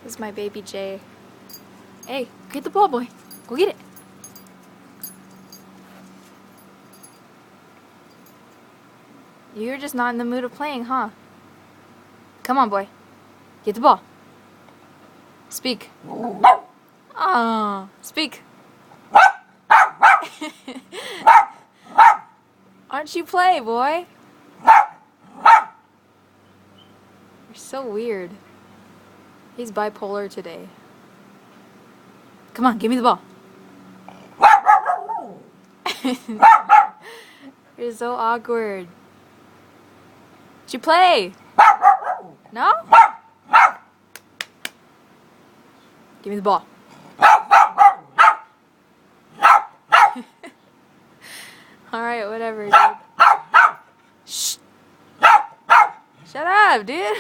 This is my baby Jay. Hey, get the ball, boy. Go get it. You're just not in the mood of playing, huh? Come on, boy. Get the ball. Speak. Speak. Aren't you play, boy? You're so weird. He's bipolar today. Come on, give me the ball. You're so awkward. Did you play? No? Give me the ball. Alright, whatever, dude. Shh. Shut up, dude.